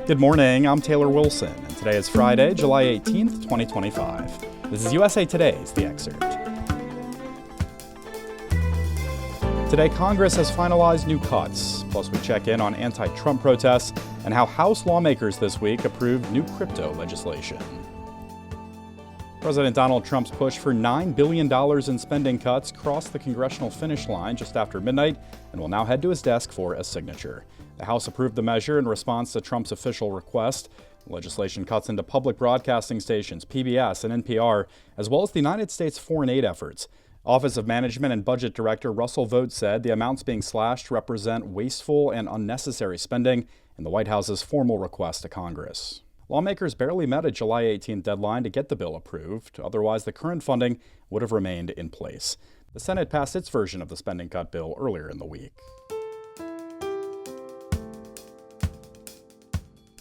Good morning, I'm Taylor Wilson, and today is Friday, July 18th, 2025. This is USA Today's The Excerpt. Today, Congress has finalized new cuts, plus we check in on anti-Trump protests and how House lawmakers this week approved new crypto legislation. President Donald Trump's push for $9 billion in spending cuts crossed the congressional finish line just after midnight and will now head to his desk for a signature. The House approved the measure in response to Trump's official request. The legislation cuts into public broadcasting stations, PBS and NPR, as well as the United States foreign aid efforts. Office of Management and Budget Director Russell Vought said the amounts being slashed represent wasteful and unnecessary spending in the White House's formal request to Congress. Lawmakers barely met a July 18th deadline to get the bill approved. Otherwise, the current funding would have remained in place. The Senate passed its version of the spending cut bill earlier in the week.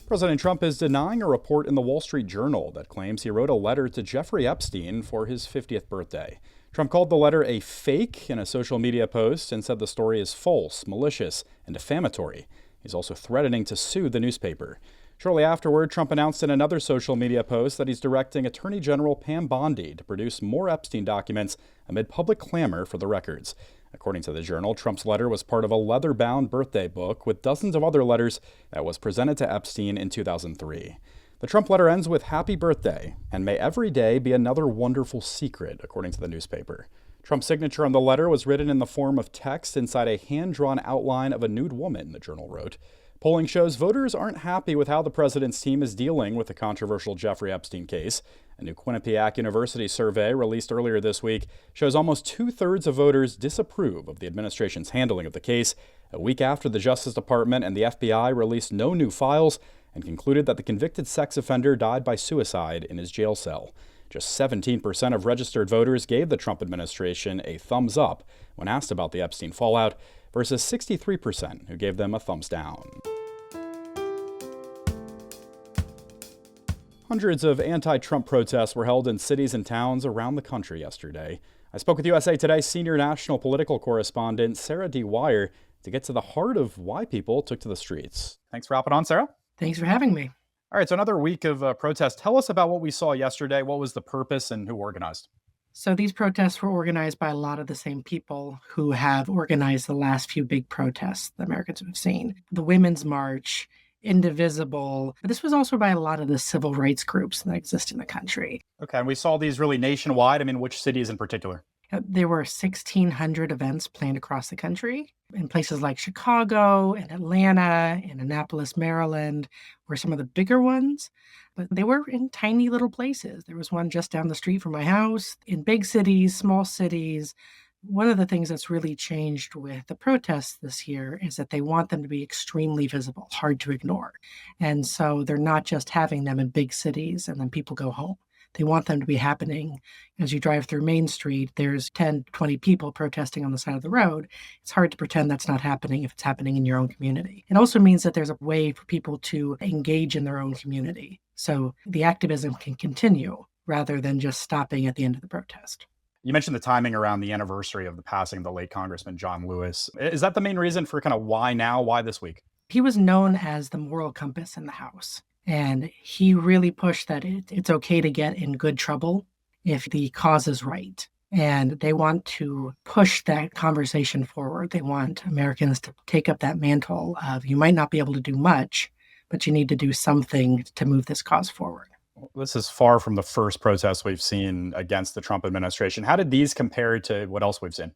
President Trump is denying a report in the Wall Street Journal that claims he wrote a letter to Jeffrey Epstein for his 50th birthday. Trump called the letter a fake in a social media post and said the story is false, malicious, and defamatory. He's also threatening to sue the newspaper. Shortly afterward, Trump announced in another social media post that he's directing Attorney General Pam Bondi to produce more Epstein documents amid public clamor for the records. According to the Journal, Trump's letter was part of a leather-bound birthday book with dozens of other letters that was presented to Epstein in 2003. The Trump letter ends with "Happy birthday, and may every day be another wonderful secret," according to the newspaper. Trump's signature on the letter was written in the form of text inside a hand-drawn outline of a nude woman, the Journal wrote. Polling shows voters aren't happy with how the president's team is dealing with the controversial Jeffrey Epstein case. A new Quinnipiac University survey released earlier this week shows almost two-thirds of voters disapprove of the administration's handling of the case, a week after the Justice Department and the FBI released no new files and concluded that the convicted sex offender died by suicide in his jail cell. Just 17% of registered voters gave the Trump administration a thumbs up when asked about the Epstein fallout, versus 63% who gave them a thumbs down. Hundreds of anti-Trump protests were held in cities and towns around the country yesterday. I spoke with USA Today's senior national political correspondent Sarah Dwire to get to the heart of why people took to the streets. Thanks for hopping on, Sarah. Thanks for having me. All right, so another week of protests. Tell us about what we saw yesterday. What was the purpose and who organized? So these protests were organized by a lot of the same people who have organized the last few big protests that Americans have seen. The Women's March, Indivisible. But this was also by a lot of the civil rights groups that exist in the country. Okay, and we saw these really nationwide. I mean, which cities in particular? There were 1,600 events planned across the country in places like Chicago and Atlanta and Annapolis, Maryland, were some of the bigger ones. But they were in tiny little places. There was one just down the street from my house, in big cities, small cities. One of the things that's really changed with the protests this year is that they want them to be extremely visible, hard to ignore. And so they're not just having them in big cities and then people go home. They want them to be happening. As you drive through Main Street, there's 10, 20 people protesting on the side of the road. It's hard to pretend that's not happening if it's happening in your own community. It also means that there's a way for people to engage in their own community. So the activism can continue rather than just stopping at the end of the protest. You mentioned the timing around the anniversary of the passing of the late Congressman John Lewis. Is that the main reason for kind of why now, why this week? He was known as the moral compass in the House. And he really pushed that it's okay to get in good trouble if the cause is right. And they want to push that conversation forward. They want Americans to take up that mantle of you might not be able to do much, but you need to do something to move this cause forward. This is far from the first protests we've seen against the Trump administration. How did these compare to what else we've seen?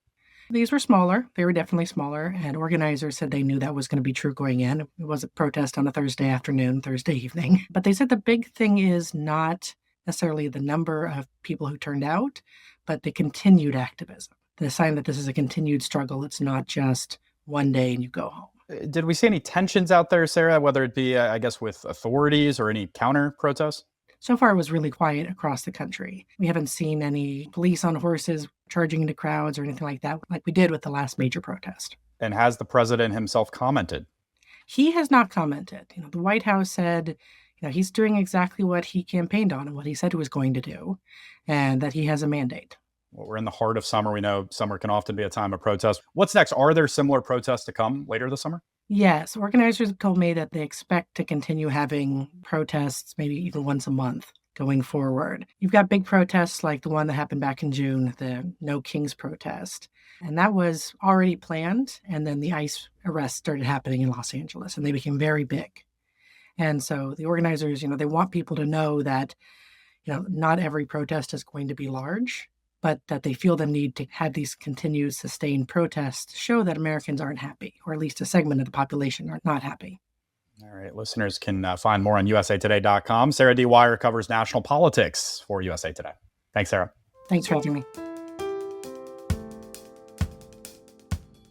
These were smaller. They were definitely smaller. And organizers said they knew that was going to be true going in. It was a protest on a Thursday afternoon, Thursday evening. But they said the big thing is not necessarily the number of people who turned out, but the continued activism. The sign that this is a continued struggle. It's not just one day and you go home. Did we see any tensions out there, Sarah, whether it be, I guess, with authorities or any counter protests? So far, it was really quiet across the country. We haven't seen any police on horses charging into crowds or anything like that, like we did with the last major protest. And has the president himself commented? He has not commented. The White House said, he's doing exactly what he campaigned on and what he said he was going to do, and that he has a mandate. Well, we're in the heart of summer. We know summer can often be a time of protest. What's next? Are there similar protests to come later this summer? Yes, organizers told me that they expect to continue having protests, maybe even once a month going forward. You've got big protests like the one that happened back in June, the No Kings protest. And that was already planned. And then the ICE arrests started happening in Los Angeles and they became very big. And so the organizers, they want people to know that, not every protest is going to be large, but that they feel the need to have these continued sustained protests to show that Americans aren't happy, or at least a segment of the population are not happy. All right, listeners can find more on usatoday.com. Sarah Dwire covers national politics for USA Today. Thanks, Sarah. Thanks for having me.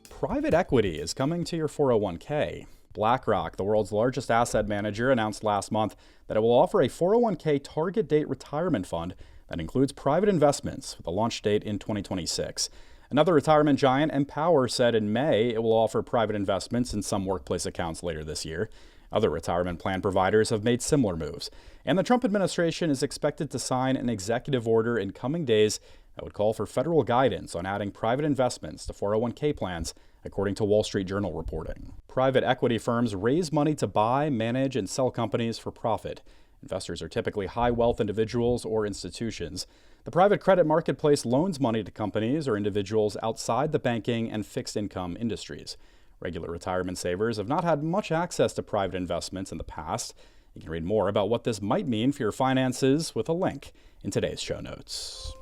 Private equity is coming to your 401k. BlackRock, the world's largest asset manager, announced last month that it will offer a 401k target date retirement fund that includes private investments with a launch date in 2026. Another retirement giant, Empower, said in May it will offer private investments in some workplace accounts later this year. Other retirement plan providers have made similar moves. And the Trump administration is expected to sign an executive order in coming days that would call for federal guidance on adding private investments to 401k plans, according to Wall Street Journal reporting. Private equity firms raise money to buy, manage, and sell companies for profit. Investors are typically high-wealth individuals or institutions. The private credit marketplace loans money to companies or individuals outside the banking and fixed-income industries. Regular retirement savers have not had much access to private investments in the past. You can read more about what this might mean for your finances with a link in today's show notes.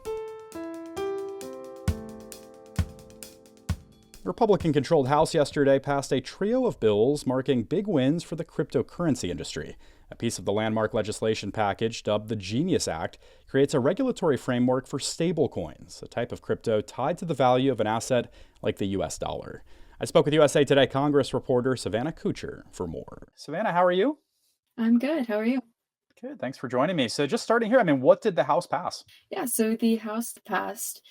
The Republican-controlled House yesterday passed a trio of bills marking big wins for the cryptocurrency industry. A piece of the landmark legislation package, dubbed the Genius Act, creates a regulatory framework for stablecoins, a type of crypto tied to the value of an asset like the U.S. dollar. I spoke with USA Today Congress reporter Savannah Kuchar for more. Savannah, how are you? I'm good. How are you? Good. Thanks for joining me. So just starting here, what did the House pass? Yeah, so the House passed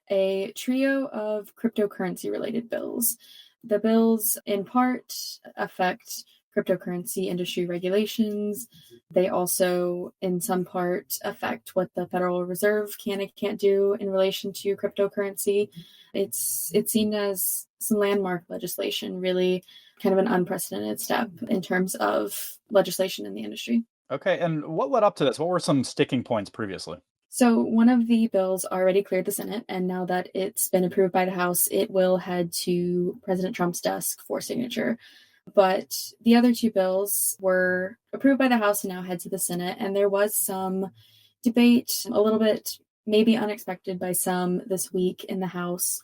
a trio of cryptocurrency related bills. The bills, in part, affect cryptocurrency industry regulations. They also, in some part, affect what the Federal Reserve can and can't do in relation to cryptocurrency. It's seen as some landmark legislation, really kind of an unprecedented step in terms of legislation in the industry. Okay, and what led up to this? What were some sticking points previously? So one of the bills already cleared the Senate, and now that it's been approved by the House, it will head to President Trump's desk for signature. But the other two bills were approved by the House and now head to the Senate, and there was some debate, a little bit maybe unexpected by some this week in the House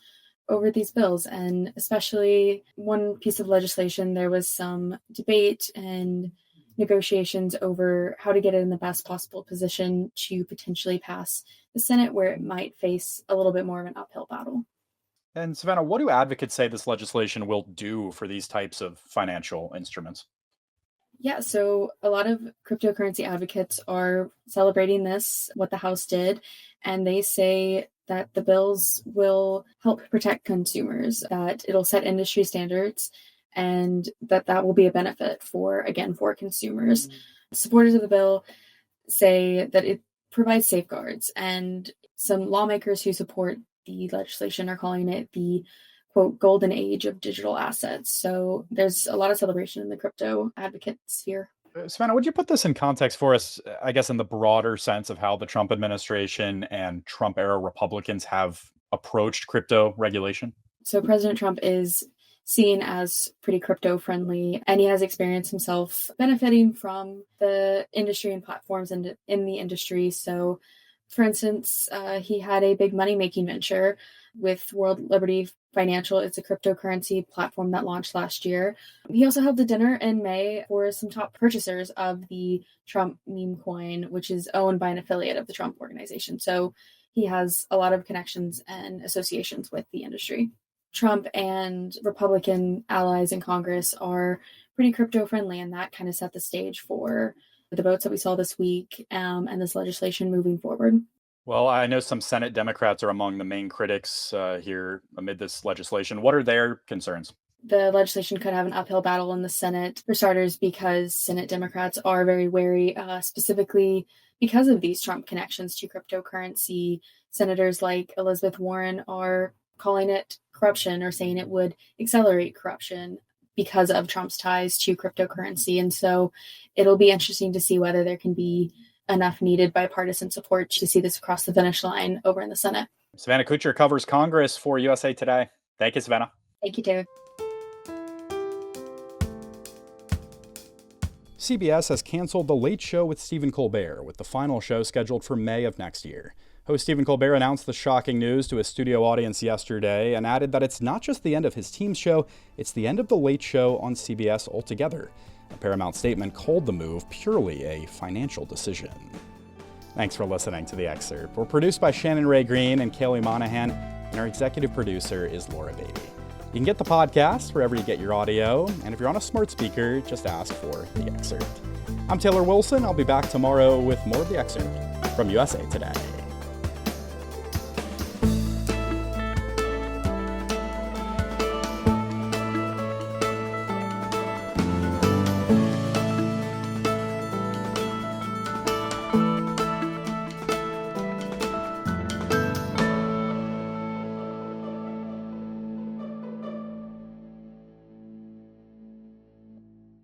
over these bills. And especially one piece of legislation, there was some debate and negotiations over how to get it in the best possible position to potentially pass the Senate, where it might face a little bit more of an uphill battle. And Savannah, what do advocates say this legislation will do for these types of financial instruments? Yeah, so a lot of cryptocurrency advocates are celebrating this, what the House did, and they say that the bills will help protect consumers, that it'll set industry standards, and that will be a benefit for consumers. Supporters of the bill say that it provides safeguards, and some lawmakers who support the legislation are calling it the quote golden age of digital assets. So there's a lot of celebration in the crypto advocate sphere. Savannah, would you put this in context for us, I guess, in the broader sense of how the Trump administration and Trump era Republicans have approached crypto regulation? So President Trump is seen as pretty crypto friendly, and he has experienced himself benefiting from the industry and platforms in the industry. So, for instance, he had a big money making venture with World Liberty Financial. It's a cryptocurrency platform that launched last year. He also held a dinner in May for some top purchasers of the Trump meme coin, which is owned by an affiliate of the Trump organization. So he has a lot of connections and associations with the industry. Trump and Republican allies in Congress are pretty crypto friendly, and that kind of set the stage for the votes that we saw this week and this legislation moving forward. Well, I know some Senate Democrats are among the main critics here amid this legislation. What are their concerns? The legislation could have an uphill battle in the Senate, for starters, because Senate Democrats are very wary, specifically because of these Trump connections to cryptocurrency. Senators like Elizabeth Warren are calling it corruption or saying it would accelerate corruption. because of Trump's ties to cryptocurrency. And so it'll be interesting to see whether there can be enough needed bipartisan support to see this across the finish line over in the Senate. Savannah Kutcher covers Congress for USA Today. Thank you, Savannah. Thank you, Taylor. CBS has canceled The Late Show with Stephen Colbert, with the final show scheduled for May of next year. Host Stephen Colbert announced the shocking news to his studio audience yesterday and added that it's not just the end of his team's show, it's the end of The Late Show on CBS altogether. A Paramount statement called the move purely a financial decision. Thanks for listening to The Excerpt. We're produced by Shannon Ray Green and Kaylee Monahan, and our executive producer is Laura Beatty. You can get the podcast wherever you get your audio, and if you're on a smart speaker, just ask for The Excerpt. I'm Taylor Wilson. I'll be back tomorrow with more of The Excerpt from USA Today.